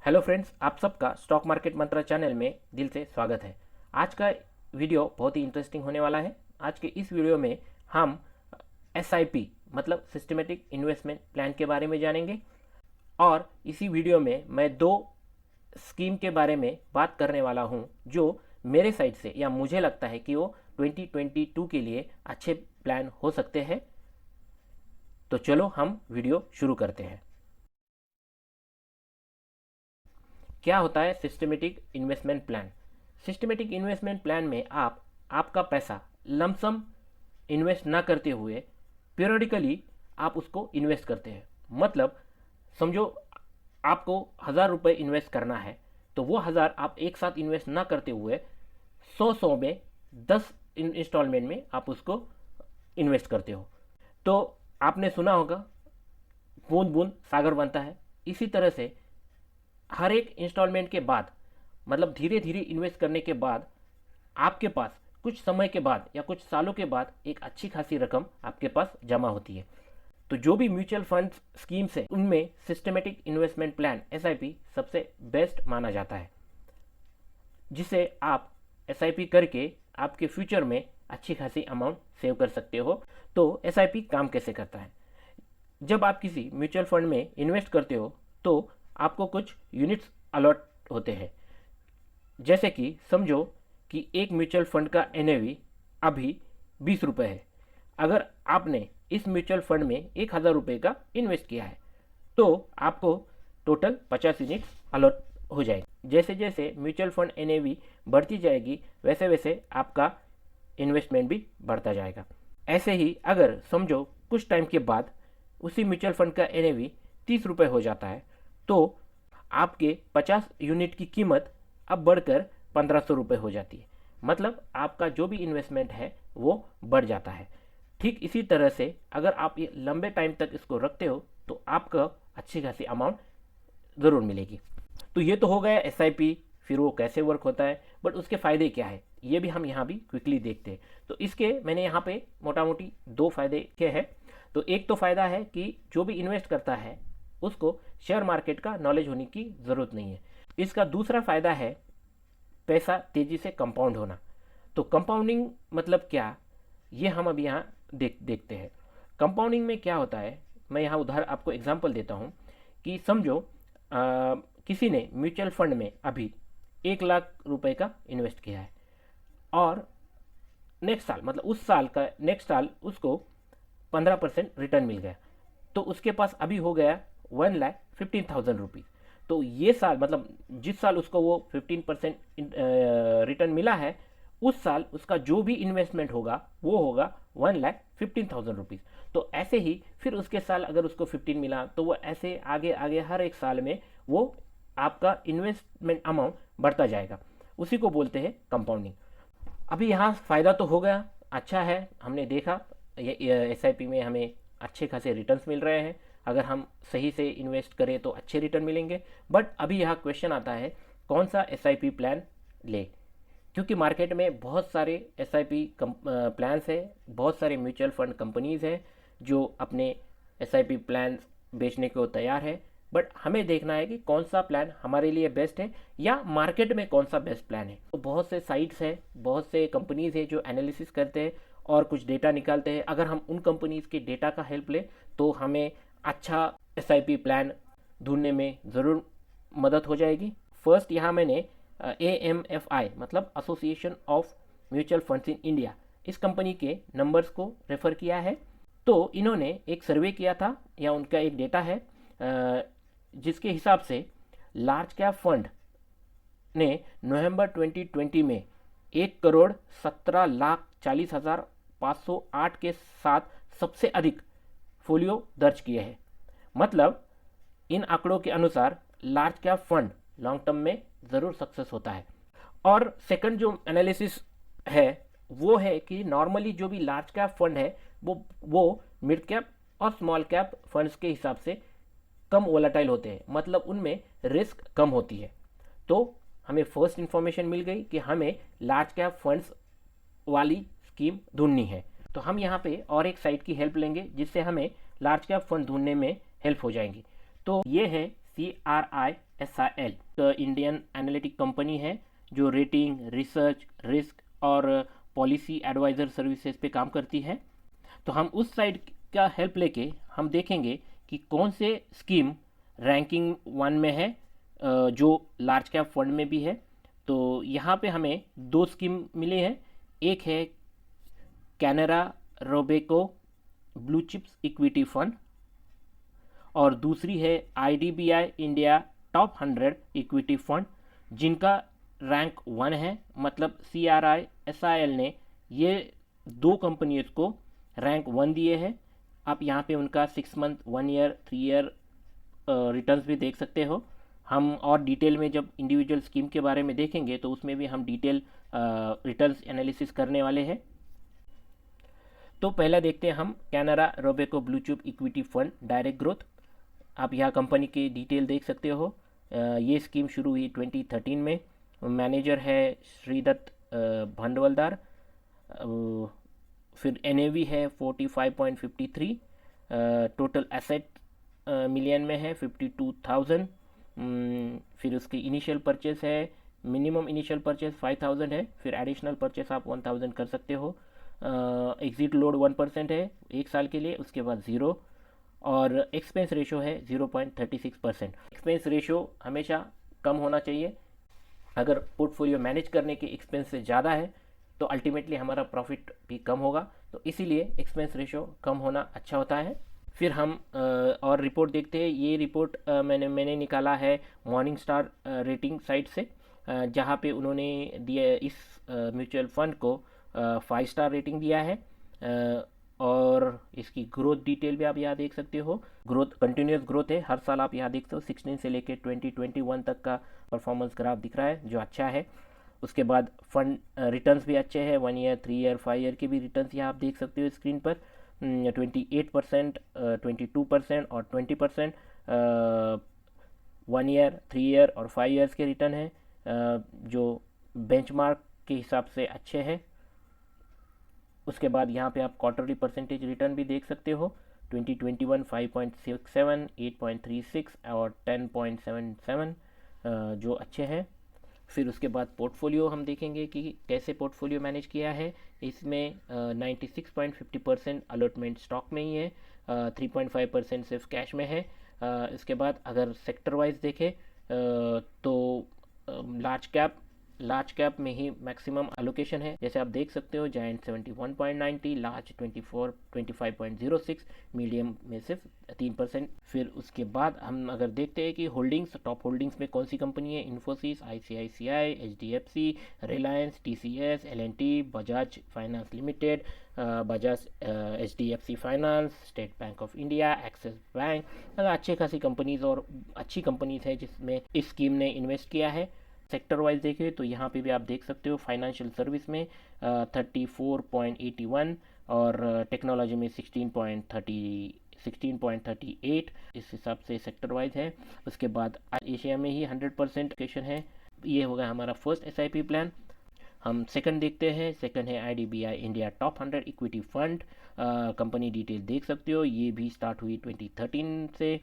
Hello friends, आप सबका stock market मंत्रा channel में दिल से स्वागत है। आज का वीडियो बहुत ही इंटरेस्टिंग होने वाला है। आज के इस वीडियो में हम एसआईपी मतलब सिस्टमेटिक इन्वेस्टमेंट प्लान के बारे में जानेंगे और इसी वीडियो में मैं दो स्कीम के बारे में बात करने वाला हूं जो मेरे साइड से या मुझे लगता है कि वो 2022 के लिए अच्छे प्लान हो सकते हैं। तो चलो हम वीडियो शुरू करते हैं। क्या होता है systematic investment plan? Systematic investment plan में आप आपका पैसा लमसम इन्वेस्ट ना करते हुए पीरियडिकली आप उसको इन्वेस्ट करते हैं। मतलब समझो आपको 1,000 रुपये इन्वेस्ट करना है तो वो 1,000 आप एक साथ इन्वेस्ट ना करते हुए 100 में 10 इंस्टॉलमेंट में आप उसको इन्वेस्ट करते हो। तो आपने सुना होगा बूंद बूंद सागर बनता है। इसी तरह से हर एक इंस्टॉलमेंट के बाद मतलब धीरे धीरे इन्वेस्ट करने के बाद आपके पास कुछ समय के बाद या कुछ सालों के बाद एक अच्छी खासी रकम आपके पास जमा होती है। तो जो भी म्यूचुअल फंड स्कीम्स है उनमें सिस्टमेटिक इन्वेस्टमेंट प्लान एसआईपी सबसे बेस्ट माना जाता है, जिसे आप एसआईपी करके आपके फ्यूचर में अच्छी खासी अमाउंट सेव कर सकते हो। तो एसआईपी काम कैसे करता है? जब आप किसी म्यूचुअल फंड में इन्वेस्ट करते हो तो आपको कुछ यूनिट्स अलॉट होते हैं। जैसे कि समझो कि एक म्यूचुअल फंड का एनएवी अभी 20 रुपये है। अगर आपने इस म्यूचुअल फंड में 1,000 रुपये का इन्वेस्ट किया है तो आपको टोटल 50 यूनिट्स अलॉट हो जाएगी। जैसे जैसे म्यूचुअल फंड एनएवी बढ़ती जाएगी वैसे वैसे आपका इन्वेस्टमेंट भी बढ़ता जाएगा। ऐसे ही अगर समझो कुछ टाइम के बाद उसी म्यूचुअल फंड का एनएवी 30 रुपये हो जाता है तो आपके 50 यूनिट की कीमत अब बढ़कर 1,500 रुपये हो जाती है। मतलब आपका जो भी इन्वेस्टमेंट है वो बढ़ जाता है। ठीक इसी तरह से अगर आप ये लंबे टाइम तक इसको रखते हो तो आपको अच्छी खासी अमाउंट ज़रूर मिलेगी। तो ये तो हो गया एसआईपी, फिर वो कैसे वर्क होता है, बट उसके फ़ायदे क्या है ये भी हम यहाँ भी क्विकली देखते हैं। तो इसके मैंने यहाँ पे मोटा मोटी 2 फायदे के हैं। तो एक तो फ़ायदा है कि जो भी इन्वेस्ट करता है उसको शेयर मार्केट का नॉलेज होने की ज़रूरत नहीं है। इसका दूसरा फ़ायदा है पैसा तेज़ी से कंपाउंड होना। तो कंपाउंडिंग मतलब क्या, ये हम अभी यहाँ देखते हैं। कंपाउंडिंग में क्या होता है, मैं यहाँ उदाहरण आपको एग्जांपल देता हूँ कि समझो किसी ने म्यूचुअल फंड में अभी 1,00,000 रुपये का इन्वेस्ट किया है और नेक्स्ट साल मतलब उस साल का नेक्स्ट साल उसको 15% रिटर्न मिल गया। तो उसके पास अभी हो गया 1,15,000 रुपीज़। तो ये साल मतलब जिस साल उसको वो 15% रिटर्न मिला है उस साल उसका जो भी इन्वेस्टमेंट होगा वो होगा 1,15,000 रुपीज़। तो ऐसे ही फिर उसके साल अगर उसको 15 मिला तो वो ऐसे आगे आगे हर एक साल में वो आपका इन्वेस्टमेंट अमाउंट बढ़ता जाएगा। उसी को बोलते हैं कंपाउंडिंग। अभी यहाँ फ़ायदा तो हो गया, अच्छा है, हमने देखा ये एसआईपी में हमें अच्छे खासे रिटर्न्स मिल रहे हैं। अगर हम सही से इन्वेस्ट करें तो अच्छे रिटर्न मिलेंगे। बट अभी यहाँ क्वेश्चन आता है कौन सा एसआईपी प्लान ले, क्योंकि मार्केट में बहुत सारे एसआईपी प्लान्स है, बहुत सारे म्यूचुअल फंड कंपनीज हैं जो अपने एसआईपी प्लान बेचने को तैयार है। बट हमें देखना है कि कौन सा प्लान हमारे लिए बेस्ट है या मार्केट में कौन सा बेस्ट प्लान है। तो बहुत से साइट्स है, बहुत से कंपनीज है जो एनालिसिस करते हैं और कुछ डेटा निकालते हैं। अगर हम उन कंपनीज के डेटा का हेल्प लें तो हमें अच्छा एसआईपी प्लान ढूंढने में ज़रूर मदद हो जाएगी। फर्स्ट यहाँ मैंने AMFI मतलब association of mutual funds in India, इस कंपनी के नंबर्स को रेफ़र किया है। तो इन्होंने एक सर्वे किया था या उनका एक डेटा है जिसके हिसाब से लार्ज कैप फंड ने नवंबर 2020 में 1,17,40,508 के साथ सबसे अधिक फोलियो दर्ज किए हैं। मतलब इन आंकड़ों के अनुसार large cap fund long term में ज़रूर सक्सेस होता है। और सेकंड जो एनालिसिस है वो है कि नॉर्मली जो भी लार्ज कैप फंड है वो मिड कैप और स्मॉल कैप फंड्स के हिसाब से कम वोलेटाइल होते हैं, मतलब उनमें रिस्क कम होती है। तो हमें फर्स्ट इन्फॉर्मेशन मिल गई कि हमें लार्ज कैप फंड्स वाली स्कीम ढूंढनी है। तो हम यहाँ पे और एक साइट की हेल्प लेंगे जिससे हमें लार्ज कैप फंड ढूंढने में हेल्प हो जाएंगी। तो ये है CRI SIL Indian analytic company है जो रेटिंग, रिसर्च, रिस्क और पॉलिसी एडवाइज़र सर्विसेज पे काम करती है। तो हम उस साइड का हेल्प लेके हम देखेंगे कि कौन से स्कीम रैंकिंग 1 में है, जो लार्ज कैप फंड में भी है। तो यहाँ पे हमें दो स्कीम मिले हैं। एक है Canara Robeco blue chips equity fund और दूसरी है IDBI India top 100 equity fund, जिनका रैंक 1 है। मतलब CRI SIL ने ये दो कंपनीज को रैंक 1 दिए हैं। आप यहाँ पे उनका 6 मंथ, 1 ईयर, 3 ईयर रिटर्न्स भी देख सकते हो। हम और डिटेल में जब इंडिविजुअल स्कीम के बारे में देखेंगे तो उसमें भी हम डिटेल रिटर्न्स एनालिसिस करने वाले हैं। तो पहला देखते हैं हम Canara Robeco blue chip equity fund direct growth. आप यहाँ कंपनी की डिटेल देख सकते हो। ये स्कीम शुरू हुई 2013 में। मैनेजर है श्रीदत्त भंडवलदार। फिर NAV है 45.53। टोटल एसेट मिलियन में है 52,000। फिर उसकी इनिशियल परचेस है, मिनिमम इनिशियल परचेस 5,000 है, फिर एडिशनल परचेस आप 1,000 कर सकते हो। एग्जिट लोड 1% है 1 साल के लिए, उसके बाद 0। और एक्सपेंस रेशो है 0.36%। एक्सपेंस रेशो हमेशा कम होना चाहिए। अगर पोर्टफोलियो मैनेज करने के एक्सपेंस से ज़्यादा है तो अल्टीमेटली हमारा प्रॉफिट भी कम होगा, तो इसीलिए एक्सपेंस रेशो कम होना अच्छा होता है। फिर हम और रिपोर्ट देखते हैं। ये रिपोर्ट मैंने निकाला है मॉर्निंग स्टार रेटिंग साइट से, जहाँ पे उन्होंने दिया इस म्यूचुअल फंड को 5 स्टार रेटिंग दिया है। और इसकी ग्रोथ डिटेल भी आप यहाँ देख सकते हो। ग्रोथ कंटिन्यूस ग्रोथ है, हर साल आप यहाँ देखते हो 16 से लेके 2021 तक का परफॉर्मेंस ग्राफ दिख रहा है, जो अच्छा है। उसके बाद फंड रिटर्न्स भी अच्छे हैं, 1 ईयर, 3 ईयर, 5 ईयर के भी रिटर्न्स यहाँ आप देख सकते हो स्क्रीन पर। 28%, 22% और 20% 1 ईयर, 3 ईयर और 5 ईयर्स के रिटर्न है, जो बेंचमार्क के हिसाब से अच्छे हैं। उसके बाद यहाँ पे आप क्वार्टरली परसेंटेज रिटर्न भी देख सकते हो। 2021 5.67, 8.36 और 10.77, जो अच्छे हैं। फिर उसके बाद पोर्टफोलियो हम देखेंगे कि कैसे पोर्टफोलियो मैनेज किया है। इसमें 96.50% अलॉटमेंट स्टॉक में ही है, 3.5% सिर्फ कैश में है। इसके बाद अगर सेक्टर वाइज देखें तो लार्ज कैप में ही मैक्सिमम एलोकेशन है। जैसे आप देख सकते हो, जायंट 71.90, लार्ज 25.06, मीडियम में सिर्फ 3%। फिर उसके बाद हम अगर देखते हैं कि होल्डिंग्स, टॉप होल्डिंग्स में कौन सी कंपनी है, Infosys, ICICI, HDFC, Reliance, TCS, L&T, Bajaj finance limited, Bajaj HDFC finance, state bank of India, axis bank, अच्छे खासी कंपनीज और अच्छी कंपनीज है जिसमें इस स्कीम ने इन्वेस्ट किया है। सेक्टर वाइज देखें तो यहाँ पे भी आप देख सकते हो, फाइनेंशियल सर्विस में 34.81 और टेक्नोलॉजी में 16.38, इस हिसाब से सेक्टर वाइज है। उसके बाद एशिया में ही 100% लोकेशन है। ये होगा हमारा फर्स्ट SIP प्लान। हम सेकंड देखते हैं। सेकंड है IDBI India top 100 equity fund. Company detail देख सकते हो, ये भी स्टार्ट हुई 2013 से।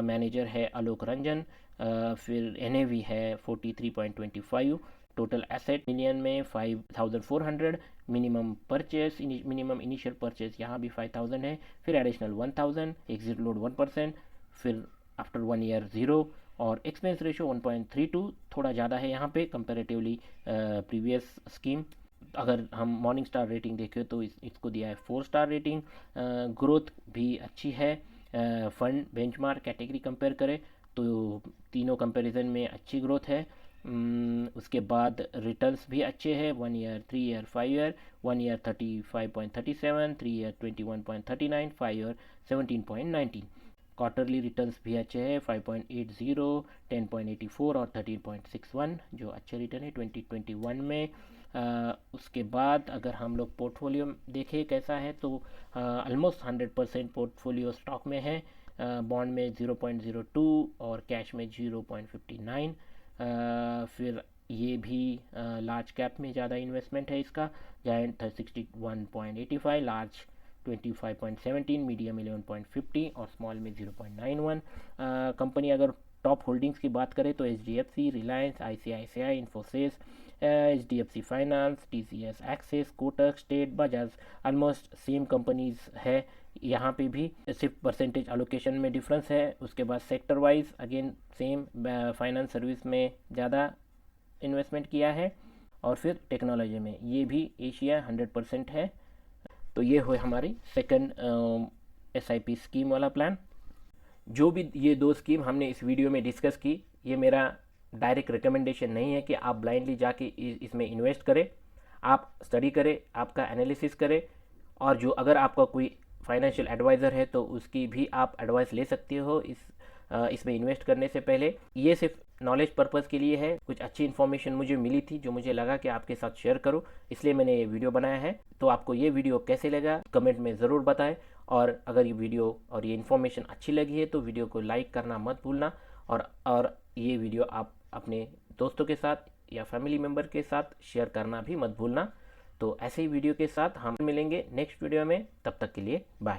मैनेजर है आलोक रंजन। फिर NAV है 43.25। टोटल एसेट मिलियन में 5,400। मिनिमम इनिशियल परचेस यहाँ भी 5,000 है, फिर एडिशनल 1,000। एग्जिट लोड 1%, फिर आफ्टर 1 ईयर 0 और एक्सपेंस रेशो 1.32, थोड़ा ज़्यादा है यहाँ पे कंपेरेटिवली प्रीवियस स्कीम। अगर हम मॉर्निंग स्टार रेटिंग देखें तो इसको दिया है 4 स्टार रेटिंग। ग्रोथ भी अच्छी है। फंड बेंचमार्क कैटेगरी कंपेयर करें तो तीनों कंपैरिजन में अच्छी ग्रोथ है। उसके बाद रिटर्न्स भी अच्छे हैं, 1 year, 3 year, 5 year. 1 year 35.37, 3 year 21.39, 5 year 17.19। Quarterly returns भी अच्छे हैं, 5.80, 10.84 और 13.61, जो अच्छे रिटर्न है 2021 में। उसके बाद अगर हम लोग पोर्टफोलियो देखें कैसा है तो ऑलमोस्ट 100% पोर्टफोलियो स्टॉक में है। बॉन्ड में 0.02 और कैश में 0.59। फिर ये भी लार्ज कैप में ज़्यादा इन्वेस्टमेंट है इसका। जायंट 61.85, लार्ज 25.17, मीडियम 11.50 और स्मॉल में 0.91। कंपनी अगर टॉप होल्डिंग्स की बात करें तो HDFC, Reliance, ICICI, Infosys, HDFC finance, TCS axis, Kotak, state, Bajaj, almost same companies है। यहाँ पे भी सिर्फ परसेंटेज एलोकेशन में डिफरेंस है। उसके बाद sector wise again same, finance service में ज़्यादा इन्वेस्टमेंट किया है, और फिर टेक्नोलॉजी में ये भी एशिया 100% है। तो ये हो हमारी सेकंड SIP स्कीम वाला प्लान। जो भी ये 2 स्कीम हमने इस वीडियो में डिस्कस की, ये मेरा डायरेक्ट रिकमेंडेशन नहीं है कि आप ब्लाइंडली जाके इसमें इन्वेस्ट करें। आप स्टडी करें, आपका एनालिसिस करें, और जो अगर आपका कोई फाइनेंशियल एडवाइज़र है तो उसकी भी आप एडवाइस ले सकते हो इसमें इन्वेस्ट करने से पहले। ये सिर्फ नॉलेज पर्पज़ के लिए है। कुछ अच्छी इन्फॉर्मेशन मुझे मिली थी जो मुझे लगा कि आपके साथ शेयर करूं, इसलिए मैंने ये वीडियो बनाया है। तो आपको ये वीडियो कैसे लगा कमेंट में ज़रूर बताएं, और अगर ये वीडियो और ये इन्फॉर्मेशन अच्छी लगी है तो वीडियो को लाइक करना मत भूलना, और ये वीडियो आप अपने दोस्तों के साथ या फैमिली मेम्बर के साथ शेयर करना भी मत भूलना। तो ऐसे ही वीडियो के साथ हम मिलेंगे नेक्स्ट वीडियो में। तब तक के लिए बाय।